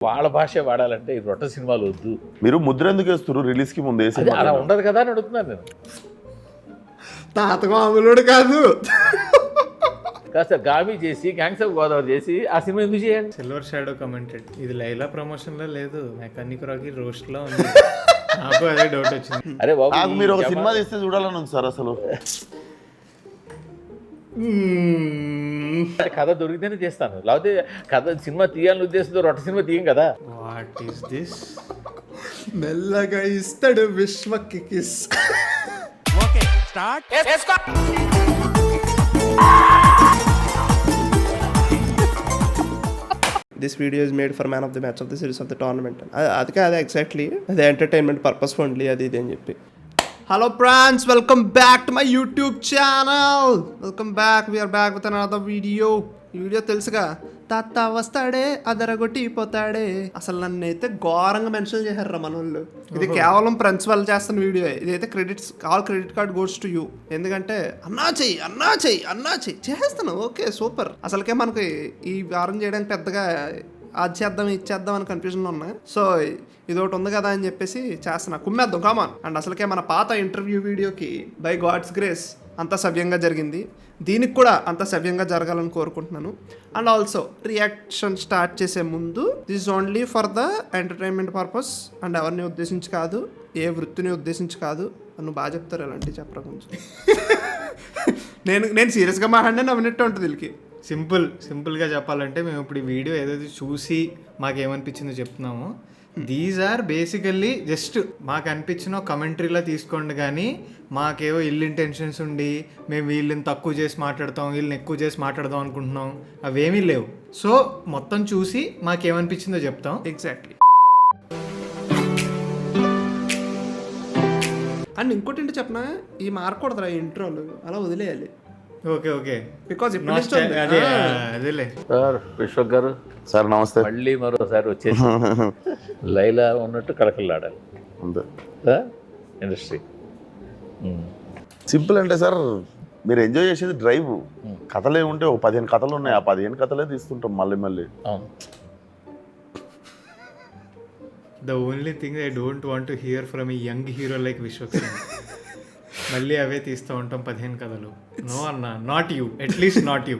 వాళ్ళ భాష వాడాలంటే ఈ రొట్ట సినిమాలు వద్దు. మీరు ముద్ర ఎందుకు వేస్తారు రిలీజ్కి ముందు వేసి? అలా ఉండదు కదా అని అడుగుతున్నాను నేను. తాతకు అమలుడు కాదు, కాస్త గామి చేసి గ్యాంగ్స్ ఆఫ్ గోదావరి చేసి ఆ సినిమా ఎందుకు చేయండి? Silver shadow commented. ఇది లైలా ప్రమోషన్ లో లేదు, మెకానిక్ రాకీ రోస్ట్ లో ఉంది. నాకు అదే డౌట్ వచ్చింది. అరే బాబు, నాకు మీరు ఒక సినిమా తీస్తే చూడాలని ఉంది సార్. అసలు కథ దొరికితేనే చేస్తాను, లేకపోతే కథ సినిమా తీయాలని ఉద్దేశంతో రొట్ట సినిమా తీయం కదా. What is this? మెల్లగా ఇస్తాడు విశ్వకి kiss. Okay start. This video is made for man of the match of the series of the tournament. అది కాదు ఎగ్జాక్ట్లీ, అది ఎంటర్టైన్మెంట్ పర్పస్ ఓన్లీ, అది ఇది అని చెప్పి. Hello friends, welcome back to my YouTube channel. Welcome back, we are back with another video. ఈ video తెలుసుగా, తాత వస్తాడే అదరగొట్టిపోతాడే. అసలు నన్ను అయితే ఘోరంగా మెన్షన్ చేశారు మన వాళ్ళు. ఇది కేవలం ఫ్రెండ్స్ వాళ్ళు చేస్తున్న వీడియో. ఇదైతే all credit card goes to you. ఎందుకంటే అన్నా చెయ్యి చేస్తాను. Okay super. అసలుకే మనకి ఈ వారం చేయడానికి పెద్దగా అది చేద్దాం ఇది చేద్దాం అని కన్ఫ్యూజన్లో ఉన్నా. సో ఇది ఒకటి ఉంది కదా అని చెప్పేసి చేస్తున్నా. కుమ్మేద్దాం కామాన్. అండ్ అసలుకే మన పాత ఇంటర్వ్యూ వీడియోకి బై గాడ్స్ గ్రేస్ అంతా సవ్యంగా జరిగింది. దీనికి కూడా అంత సవ్యంగా జరగాలని కోరుకుంటున్నాను. అండ్ ఆల్సో రియాక్షన్ స్టార్ట్ చేసే ముందు, this only for the entertainment purpose and ఎవరిని ఉద్దేశించి కాదు, ఏ వృత్తిని ఉద్దేశించి కాదు. నువ్వు బాగా చెప్తారు అలాంటివి చెప్పరా కొంచెం. నేను సీరియస్గా మాట్లాడినా నవ్వినట్టు ఉంటుంది వీళ్ళకి. సింపుల్గా చెప్పాలంటే మేము ఇప్పుడు ఈ వీడియో ఏదైతే చూసి మాకేమనిపించిందో చెప్తున్నాము. దీస్ ఆర్ బేసికల్లీ జస్ట్ మాకు అనిపించిన కమెంటరీలా తీసుకోండి, కానీ మాకేవో ఇల్ ఇంటెన్షన్స్ ఉండి మేము వీళ్ళని తక్కువ చేసి మాట్లాడతాం, వీళ్ళని ఎక్కువ చేసి మాట్లాడదాం అనుకుంటున్నాం, అవేమీ లేవు. సో మొత్తం చూసి మాకేమనిపించిందో చెప్తాం. ఎగ్జాక్ట్లీ. అండ్ ఇంకోటి ఏంటి చెప్పనా, ఈ మారకూడదురా ఇంట్రోలు, అలా వదిలేయాలి. ఓకే బికాజ్ అదేలే. సార్ విశ్వక్ గారు సార్ నమస్తే. మళ్ళీ మరోసారి వచ్చేసి లైలా ఉన్నట్టు కలకలాడాలి అంతే ఇండస్ట్రీ. సింపుల్ అంటే సార్, మీరు ఎంజాయ్ చేసేది డ్రైవ్. కథలు ఏముంటే ఒక 15 కథలు ఉన్నాయి, ఆ 15 కథలే తీస్తుంటాం మళ్ళీ. అవును. The only thing I don't want to hear from A young hero like Vishwak Singh. మళ్ళీ అవే తీస్తూ ఉంటాం 15 కథలు. నో అన్న, not you, at least not you.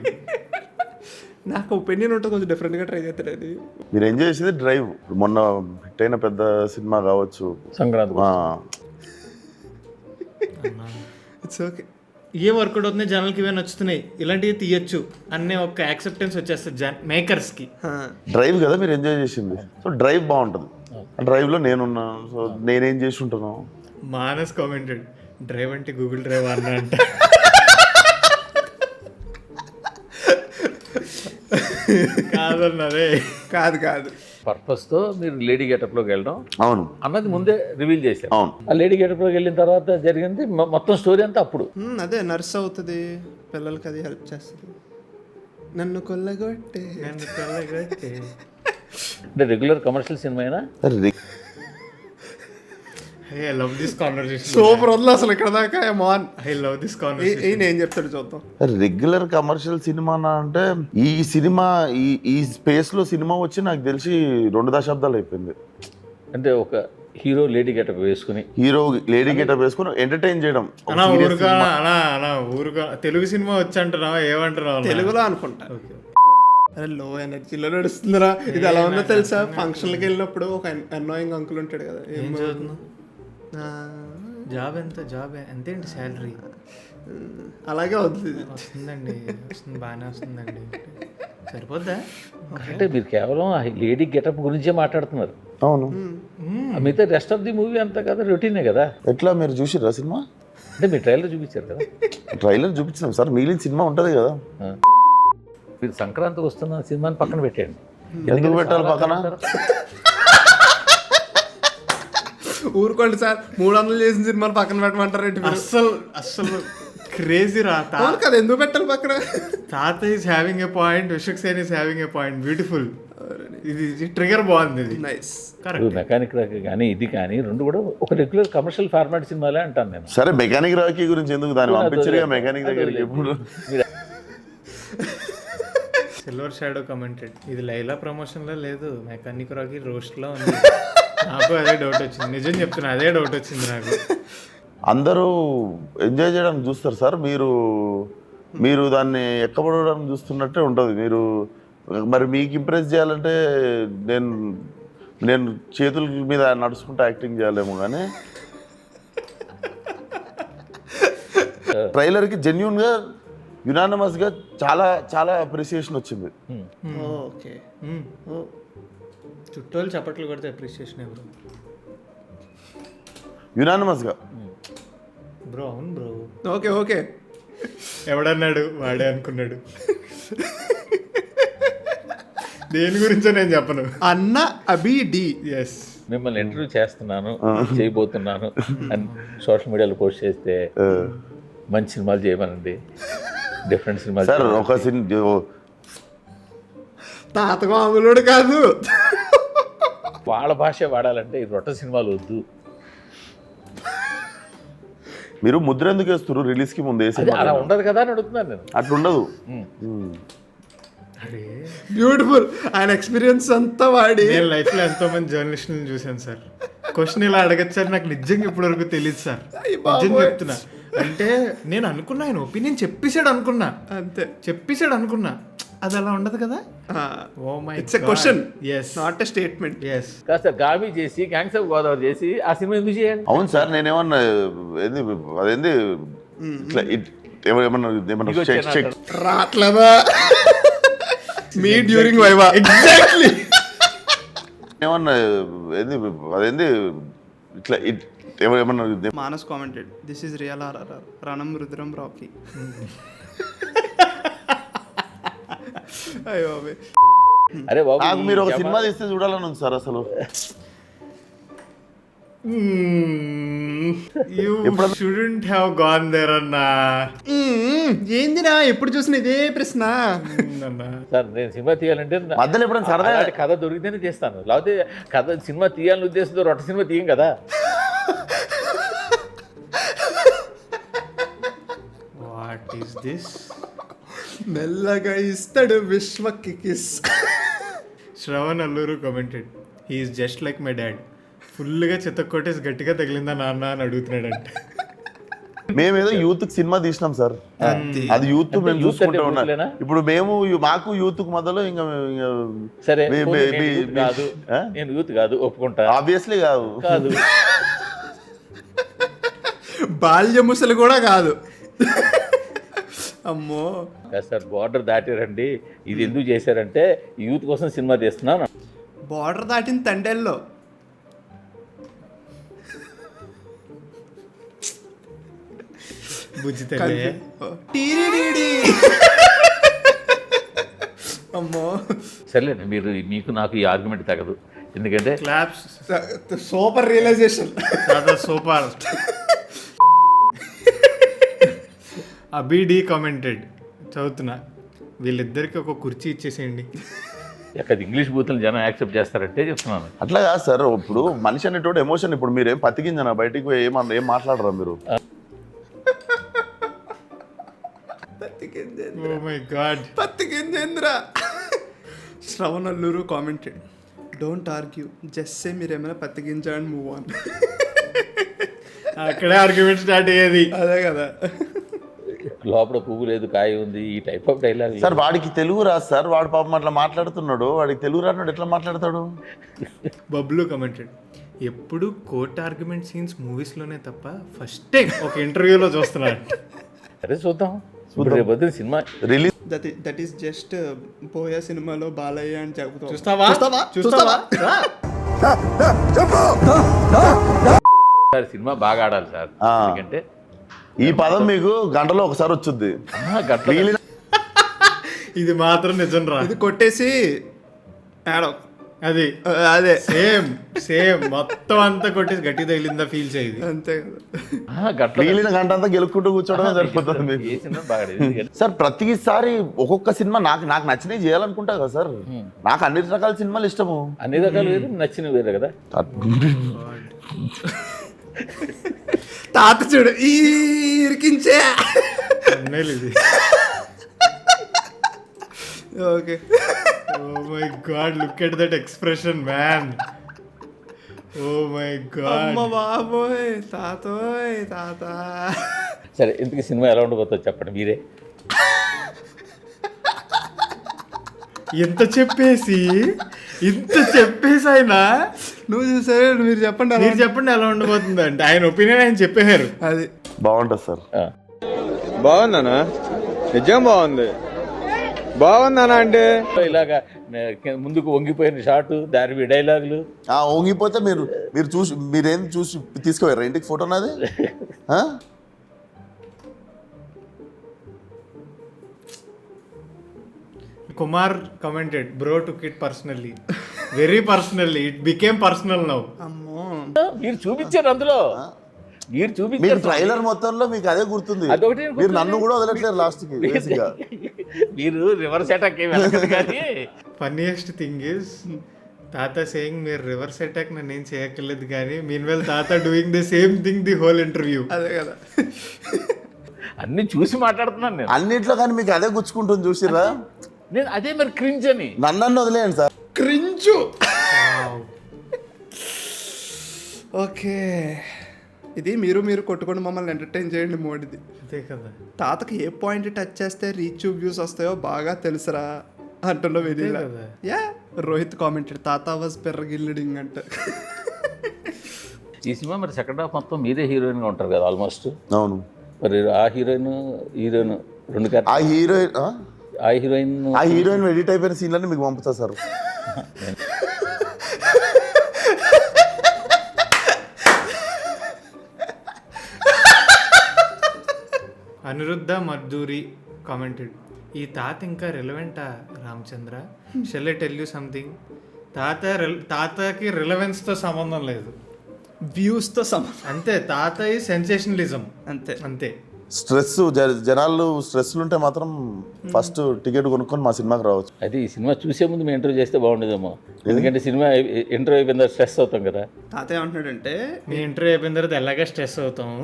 నాకు ఒపీనియన్ ఉంటే కొంచెం డిఫరెంట్గా ట్రై చేస్తాడు. అది మీరు ఎంజాయ్ చేసేది డ్రైవ్. మొన్న హిట్ అయిన పెద్ద సినిమా కావచ్చు, సంక్రాంతి. It's okay. ఏ వర్కౌట్ అవుతున్నాయి, జనాలకి ఇవే నచ్చుతున్నాయి, ఇలాంటివి తీయచ్చు అనే ఒక యాక్సెప్టెన్స్ వచ్చేస్తుంది మేకర్స్కి. డ్రైవ్ కదా మీరు ఎంజాయ్ చేసింది. సో డ్రైవ్ బాగుంటుంది. డ్రైవ్లో నేనున్నా, సో నేనేం చేసి ఉంటాను. మానస్ కామెంటెడ్, డ్రైవ్ అంటే గూగుల్ డ్రైవ్ అన్న అంట. కాదన్నారే. కాదు పర్పస్తో మీరు లేడీ గెటప్లోకి వెళ్ళడం అవును అన్నది ముందే రివీల్ చేశారు. అవును. ఆ లేడీ గెటప్లోకి వెళ్ళిన తర్వాత జరిగింది మొత్తం స్టోరీ అంతా అప్పుడు. అదే నర్స్ అవుతుంది, పిల్లలకి అది హెల్ప్ చేస్తుంది. నన్ను కొల్లగొట్టే అంటే రెగ్యులర్ కమర్షియల్ సినిమా అయినా I love this conversation. Super వదిలే అసలు ఇక్కడ దాకా. I love this conversation. ఏం చెప్తాడు చూద్దాం. రెగ్యులర్ కమర్షియల్ సినిమా అంటే ఈ సినిమా ఈ స్పేస్ లో సినిమా వచ్చి నాకు తెలిసి 2 దశాబ్దాలు అయిపోయింది. అంటే ఒక హీరో లేడీ గెటప్ వేసుకుని లేడీ గెటప్ వేసుకుని ఎంటర్టైన్ చేయడం. ఊరుగా తెలుగు సినిమా వచ్చి అంటున్నావా, ఏమంటున్నావు? తెలుగులో అనుకుంటా. అరే లో ఎనర్జీలో నడుస్తుందిరా. ఇది ఎలా ఉందో తెలుసా, ఫంక్షన్కి వెళ్ళినప్పుడు ఒక అన్నాయింగ్ అంకుల్ ఉంటాడు కదా, ఏం చదువుతున్నావు, జాబ్ ఎంతేంటి శాలరీ, అలాగే అవుతుంది. వస్తుందండి, బాగానే వస్తుందండి, సరిపోద్దా? అంటే మీరు కేవలం లేడీ గెటప్ గురించే మాట్లాడుతున్నారు. అవును. మిగతా రెస్ట్ ఆఫ్ ది మూవీ అంతా కదా రొటీనే కదా. ఎట్లా మీరు చూసిర్రా సినిమా? అంటే మీరు ట్రైలర్ చూపించారు కదా. ట్రైలర్ చూపించినాం సార్, మిగిలిన సినిమా ఉంటుంది కదా. మీరు సంక్రాంతికి వస్తున్న సినిమాని పక్కన పెట్టండి. ఎందుకు పెట్టాలి పక్కన? ఊరుకోండి సార్, 300 చేసిన సినిమాలు పక్కన పెట్టమంటారు. అస్సలు క్రేజీ రా. కదా ఎందుకు పెట్టాలి పక్కన? తాత is having a point, Vishwak Sen is having a point. Beautiful. ఇది ట్రిగర్ బాగుంది. ఇది నైస్. మెకానిక్ రాకీ కానీ ఇది కానీ రెండు కూడా ఒక రెగ్యులర్ కమర్షియల్ ఫార్మాట్ సినిమాలే అంటాను నేను. సరే మెకానిక్ రాకీ గురించి ఎందుకు, దాన్ని పంపించరుగా మెకానిక్ దగ్గరికి. ఎప్పుడు సిల్వర్ షాడో కమెంటెడ్ ఇది లైలా ప్రమోషన్లో లేదు మెకానిక్ రాకి రోస్ట్లో ఉంది. నాకు అదే డౌట్ వచ్చింది, నిజం చెప్తున్నా అదే డౌట్ వచ్చింది నాకు. అందరూ ఎంజాయ్ చేయడానికి చూస్తారు సార్, మీరు దాన్ని ఎక్కబడడానికి చూస్తున్నట్టే ఉంటుంది. మరి మీకు ఇంప్రెస్ చేయాలంటే నేను చేతుల మీద నడుచుకుంటూ యాక్టింగ్ చేయాలేమో కానీ ట్రైలర్కి జెన్యున్గా యునానిమస్గా చాలా చాలా అప్రిసియేషన్ వచ్చింది. ఓకే. చుట్టూ చప్పట్లు కొడితే అప్రిషియేషన్ ఎవరు యునానిమస్గా బ్రో? అవును బ్రో. Okay okay. ఎవడన్నాడు? వాడే అనుకున్నాడు. దేని గురించో నేను చెప్పను. అన్న అబి డి. ఎస్, మిమ్మల్ని ఇంటర్వ్యూ చేస్తున్నాను, చేయబోతున్నాను అని సోషల్ మీడియాలో పోస్ట్ చేస్తే మంచి సినిమాలు చేయమనండి, డిఫరెంట్ సినిమాలు. సార్ ఒక తాతగా అమలుడు కాదు, వాళ్ళ భాష వాడాలంటే ఈ రొట్ట సినిమాలు వద్దు. మీరు ముద్ర ఎందుకు వేస్తారు రిలీజ్కి ముందు వేసి? అదే అలా ఉండదు కదా అని అడుగుతున్నాను నేను. అట్లుండదు. అరే బ్యూటిఫుల్. ఆయన ఎక్స్పీరియన్స్ అంతా వాడి. నేను లైఫ్లో ఎంతో మంది జర్నలిస్టులను చూశాను సార్. క్వశ్చన్ ఇలా అడగచ్చు సార్, నాకు నిజంగా ఇప్పటివరకు తెలియదు సార్, నిజం చెప్తున్నా. అంటే నేను అనుకున్నా ఆయన ఒపీనియన్ చెప్పేసాడు అనుకున్నా, అంతే చెప్పేసాడు అనుకున్నా. అది అలా ఉండదు కదా. Oh my it's a question, yes not a statement. yes కాస్త గామి చేసి గ్యాంగ్స్ ఆఫ్ గోదావరి చేసి ఆ సినిమా ఎందుకు చేయాలి? అవును సార్, నేనేమన్నా అదేంది ఇట్లా ఏమన్నా రాట్లేదా మీ డ్యూరింగ్ వైవా? ఎగ్జాక్ట్లీ. ఏమన్నా అదేంది ఇట్లా ఏమన్నా Manas commented, this is real RRR Ranam Rudram రాకీ. అయ్యో అరే బాబు, నాకు మీరు ఒక సినిమా తీస్తే చూడాలని ఉంది సార్ అసలు. You shouldn't have gone there అన్నా. ఏందినా ఎప్పుడు చూసిన ఇదే ప్రశ్న. సార్ నేను సినిమా తీయాలంటే మధ్యలో ఎప్పుడైనా సరదా అలాంటి కథ దొరికితేనే చేస్తాను, లేకపోతే కథ సినిమా తీయాలని ఉద్దేశంతో రొట్ట సినిమా తీయం కదా. What is this? మెల్లగా ఇస్తాడు విశ్వకి kiss. Shravan Alluru commented, he's just like my dad, ఫుల్గా చెత్త కొట్టేసి గట్టిగా తగిలిందా నాన్న అని అడుగుతున్నాడంటే. మేమేదో యూత్ సినిమా తీసినాం సార్, అది యూత్ మేము చూసుకుంటూ ఉన్నాం. ఇప్పుడు మాకు యూత్ మధ్యలో ఇంకా సరే కాదు, నేను యూత్ కాదు ఒప్పుకుంటా, ఆబ్వియస్లీ కాదు కాదు బాల్య ముసలి కూడా కాదు. అమ్మో సార్ బార్డర్ దాటారండి, ఇది ఎందుకు చేశారంటే యూత్ కోసం సినిమా తీస్తున్నాను. బార్డర్ దాటిన తండేల్లో బుజ్జి తల్లి. అమ్మో సర్లేండి, మీకు నాకు ఈ ఆర్గ్యుమెంట్ తగదు, ఎందుకంటే claps. Super realisation. Super. AB D commented, చదువుతున్నా, వీళ్ళిద్దరికి ఒక కుర్చీ ఇచ్చేసేయండి. ఎక్కడ ఇంగ్లీష్ బూతులు జనం యాక్సెప్ట్ చేస్తారంటే చెప్తున్నాను. అట్లా కాదు సార్, ఇప్పుడు మనిషి అనేటువంటి ఎమోషన్. ఇప్పుడు మీరేం పత్తికింజనా బయటికి పోయి ఏం మాట్లాడరా మీరు? Oh my god. పత్తికింజేంద్ర. Shravan Alluru commented, don't argue, just say మీరేమైనా పత్తికించా అండ్ మూవ్ ఆన్. అక్కడే ఆర్గ్యుమెంట్ స్టార్ట్ అయ్యేది. అదే కదా. లోపల పువ్వు లేదు కాయ ఉంది, ఈ టైప్ ఆఫ్ డైలాగ్. సార్ వాడికి తెలుగు రాదు సార్, వాడు పాపం అట్లా మాట్లాడుతున్నాడు, వాడికి తెలుగు రాడు ఎట్లా మాట్లాడతాడు? బబ్లు కమెంటెడ్, ఎప్పుడు కోర్ట్ ఆర్గ్యుమెంట్ సీన్స్ మూవీస్లోనే తప్ప ఫస్ట్ టైం ఒక ఇంటర్వ్యూలో చూస్తున్నాడు. సరే చూద్దాం, రేపు cinema release that is just పోయా సినిమాలో బాలయ్య అని చెబుతాం. చూస్తావా? సార్ సినిమా బాగా ఆడాలి సార్, ఎందుకంటే ఈ పదం మీకు గంటలో ఒకసారి వచ్చుద్ది. ఇది మాత్రం నిజం రా. ఇది కొట్టేసి ఆడో అది అదే సేమ్ మొత్తం అంతా కొట్టేసి గట్టి తగిలిందా ఫీల్ చేయదు, అంతే కదా. మిగిలిన గంట అంతా గెలుక్కుంటూ కూర్చోవడమే సరిపోతుంది మీకు. ఏ సినిమా బాగా ఆడేది. సార్ ప్రతిసారి ఒక్కొక్క సినిమా నాకు నచ్చినవి చేయాలనుకుంటా కదా సార్. నాకు అన్ని రకాల సినిమాలు ఇష్టము. అన్ని రకాలు వేరు, నచ్చినవి వేరే కదా. తాత చూడు ఈ ఇరికించే. ఇది okay. Oh my god, look at that expression man. Oh my god. అమ్మ బాబోయ్, తాతోయ్ తాత. సరే, ఇంతకీ సినిమా ఎలా ఉండబోతుందో చెప్పండి మీరే. ఇంత చెప్పేసి ఆయన నువ్వు చూసారే, మీరు చెప్పండి. మీరు చెప్పండి ఎలా ఉండబోతుంది అంటే ఆయన ఒపీనియన్ ఆయన చెప్పేశారు. అది బాగుంటుంది సార్. బాగుందనా? నిజం బాగుంది. బాగుందనా అంటే ఇలాగా ముందుకు వంగిపోయిన షాటు, దాని డైలాగులు. వంగిపోతే మీరు చూసి మీరేం చూసి తీసుకుపోయారు ఇంటికి ఫోటో నాది? Kumar commented, bro took it personally, very personally, it became personal now. అమ్మో, మీరు చూపించారు అందులో, మీరు మీకు చూపించారు ట్రైలర్ మొత్తంలో మీకు అదే గుర్తుంది. అదొకటి మీరు నన్ను కూడా వదలట్లేదు లాస్ట్ కి బేసిక్గా. మీరు రివర్స్ అటాక్ ఏమి వెళ్ళదు కానీ. ఫన్నీయెస్ట్ థింగ్ ఇస్ తాత సేయింగ్ మీరు రివర్స్ అటాక్ నన్ను ఏం చేయక్కర్లేదు కానీ మీన్ వెల్ తాత doing the same thing the whole interview. అదే కదా. అన్ని చూసి మాట్లాడుతున్నాను నేను. అన్నిట్లో కానీ మీకు అదే గుచ్చుకుంటుంది చూసిరా. నేను అదే మరి క్రింజ్ అని. నన్ను వదిలేయండి సార్. క్రింజు. ఓకే, ఇది మీరు కొట్టుకొని మమ్మల్ని ఎంటర్టైన్ చేయండి మోడీది. అంతే కదా. తాతకి ఏ పాయింట్ టచ్ చేస్తే రీచ్ వ్యూస్ వస్తాయో బాగా తెలుసురా అంటున్నావు. ఇది కదా. యా, రోహిత్ కామెంటెడ్ తాత వాజ్ పెర్రగిల్లిడింగ్ అంట. ఈ సినిమా మరి సెకండ్ హాఫ్ మొత్తం మీరే హీరోయిన్గా ఉంటారు కదా ఆల్మోస్ట్. అవును. మరి ఆ హీరోయిన్ రెండు ఆ హీరోయిన్ ఆ హీరోయిన్ ఎడిట్ అయిపోయిన సీన్లన్నీ మీకు పంపుతా సార్. అనిరుద్ధ మద్దూరి కామెంటెడ్, ఈ తాత ఇంకా రిలవెంటా Ramachandra? Shall I tell you something, తాతకి రిలవెన్స్తో సంబంధం లేదు, వ్యూస్తో సంబంధం. అంతే. తాత ఈ సెన్సేషనలిజం, అంతే అంతే. స్ట్రెస్ జనాలు స్ట్రెస్లు ఉంటే మాత్రం ఫస్ట్ టికెట్ కొనుక్కొని మా సినిమాకి రావచ్చు. అయితే ఈ సినిమా చూసే ముందు మేము ఇంటర్వ్యూ చేస్తే బాగుండేదేమో, ఎందుకంటే సినిమా ఇంటర్వ్యూ అయిపోయిన స్ట్రెస్ అవుతాం కదా. తాత ఏమంటున్నాడంటే, మీ ఇంటర్వ్యూ అయిపోయిన తర్వాత ఎలాగా స్ట్రెస్ అవుతాము,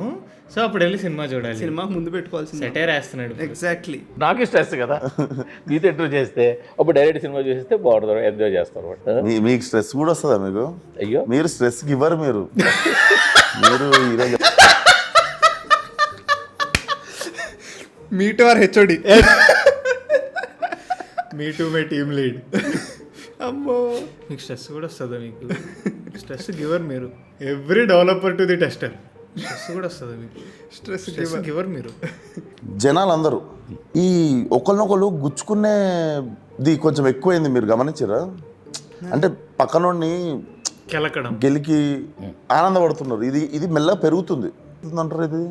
సో అప్పుడు వెళ్ళి సినిమా చూడాలి. సినిమా ముందు పెట్టుకోవాల్సింది. సెటైర్ వేస్తున్నాడు. ఎగ్జాక్ట్లీ. నాకు స్ట్రెస్ కదా మీతో ఇంటర్వ్యూ చేస్తే, అప్పుడు డైరెక్ట్ సినిమా చూస్తే బాగుంటుంది, ఎంజాయ్ చేస్తారు అనమాట. మీకు స్ట్రెస్ కూడా వస్తుందా మీకు? అయ్యో, మీరు స్ట్రెస్కి ఇవ్వరు. మీరు ఈరోజు me to our HOD. Me to my team lead. అమ్మో, మీకు స్ట్రెస్ కూడా వస్తుందా? మీకు స్ట్రెస్ గివర్ మీరు. Every developer to the tester. Stress కూడా వస్తుందా మీకు? స్ట్రెస్ గివర్ మీరు. జనాలు అందరూ ఈ ఒకరినొకరు గుచ్చుకునేది కొంచెం ఎక్కువైంది, మీరు గమనించారా? అంటే పక్కనోడిని కెలకడం, గెలికి ఆనందపడుతున్నారు. ఇది మెల్లగా పెరుగుతుంది అంటారు. ఇది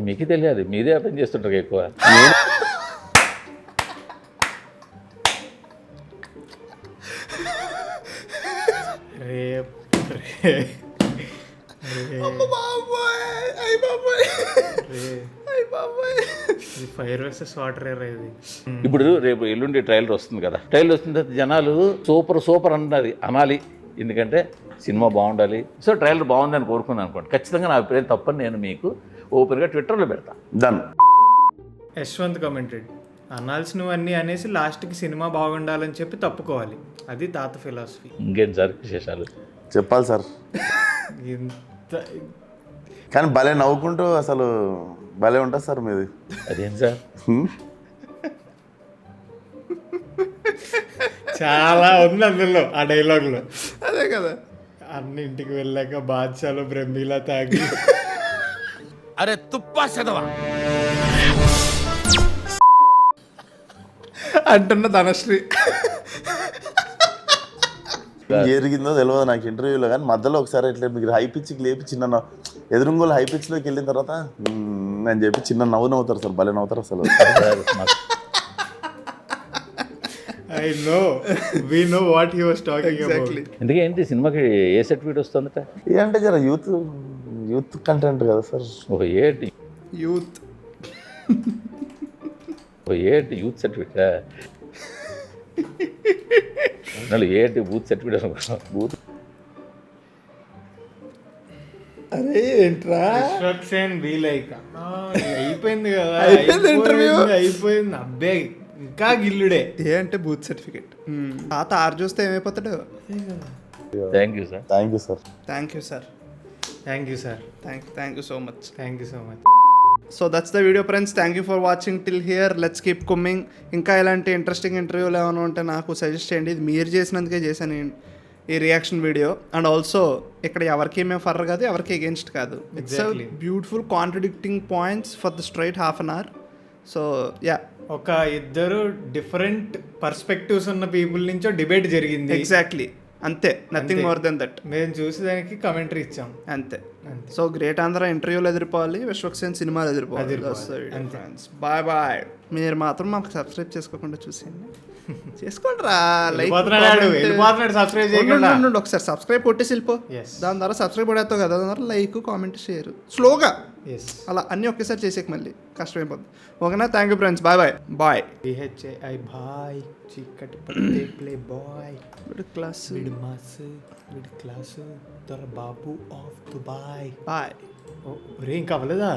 మీకు తెలియాలి, మీదే అర్థం చేస్తుంటారు ఎక్కువ. ఫైర్ వర్సెస్ వాటర్ ఇది. ఇప్పుడు రేపు ఎల్లుండి ట్రైలర్ వస్తుంది కదా, ట్రైలర్ వస్తుంది తర్వాత జనాలు సూపర్ అన్నది అనాలి, ఎందుకంటే సినిమా బాగుండాలి. సో ట్రైలర్ బాగుందని కోరుకున్నాను అనుకోండి, ఖచ్చితంగా నా అభిప్రాయం తప్పని నేను మీకు ఓపెన్గా ట్విట్టర్లో పెడతా. డన్. యశ్వంత్ కమెంటెడ్, అనాల్సినవన్నీ అనేసి లాస్ట్కి సినిమా బాగుండాలని చెప్పి తప్పుకోవాలి, అది తాత ఫిలాసఫీ. ఇంకేం సార్ విశేషాలు? చెప్పాలి సార్. ఇంత కానీ భలే నవ్వుకుంటూ అసలు భలే ఉంటుంది సార్ మీది. అదేం సార్? చాలా ఉంది అందులో, ఆ డైలాగ్లో. అదే కదా. అన్నింటికి వెళ్ళాక బాద్షాలో బ్రహ్మీలా తాగి అరే తుప్పా చదవా అంటున్న ధనశ్రీ. జరిగిందో తెలియదు నాకు ఇంటర్వ్యూలో, కానీ మధ్యలో ఒకసారి ఇట్లా మీకు హై పిచ్కి లేపి చిన్న ఎదురుంగోలు హై పిచ్లోకి వెళ్ళిన తర్వాత అని చెప్పి చిన్న నవ్వుతారు సార్, భలే నవ్వుతారు అసలు. I know. We know what he was talking about. ఎందుకే ఏంటి సినిమాకి ఏ సర్టిఫికేట్ వస్తుందట? ఏంటంటే జర యూత్ కంటెంట్ కదా సార్. ఏంటి యూత్ యూత్ సర్టిఫికేట్? ఏంటి బూత్ సర్టిఫికేట్? బూత్ అరే ఏంట్రా అయిపోయింది కదా, ఇంటర్వ్యూ అయిపోయింది. అబ్బాయి ఇంకా గిల్లుడే. ఏ అంటే బూత్ సర్టిఫికేట్. తాత ఆరు చూస్తే ఏమైపోతాడు. Thank you sir. Thank you sir. Thank you sir. Thank you sir. Thank you so much. Thank you so much. So that's the video friends. Thank you for watching till here. Let's keep coming. ఇంకా ఇలాంటి interesting ఇంటర్వ్యూలు ఏమైనా ఉంటే నాకు suggest చేయండి. ఇది మీరు చేసినందుకే చేశాను ఈ రియాక్షన్ వీడియో. అండ్ ఆల్సో ఇక్కడ ఎవరికి మేము ఫర్ర కాదు, ఎవరికి అగేన్స్ట్ కాదు. It's beautiful contradicting points for the straight half an hour. So ya, ఒక ఇద్దరు డిఫరెంట్ పర్స్పెక్టివ్స్ ఉన్న పీపుల్ నుంచో డిబేట్ జరిగింది. ఎగ్జాక్ట్లీ అంతే, నథింగ్ మోర్ దెన్ దట్. మేము చూసి దానికి కమెంటరీ ఇచ్చాం అంతే. సో గ్రేట్ ఆంధ్ర ఇంటర్వ్యూలు ఎదిరిపోవాలి, విశ్వక్సేన్ సినిమాలు ఎదిరిపోవాలి. Bye bye. మీరు మాత్రం మాకు సబ్స్క్రైబ్ చేసుకోకుండా చూసేయండి. చేసుకోండి రా. ఒకసారి సబ్స్క్రైబ్ కొట్టేసి వెళ్ళిపో. దాని ద్వారా సబ్స్క్రైబ్ పడేస్తావు కదా, దాని ద్వారా లైక్, కామెంట్, షేర్ స్లోగా అలా అన్నీ ఒకేసారి చేసేకి మళ్ళీ కష్టమైపోద్ది. ఓకేనా? Thank you friends. Bye bye bye. BHAI bye. చీకటి పడితే play boy. Middle class mid mass mid class దొర బాబు ఆఫ్ దుబాయ్. బాయ్. రే ఇంకా అవ్వలేదా?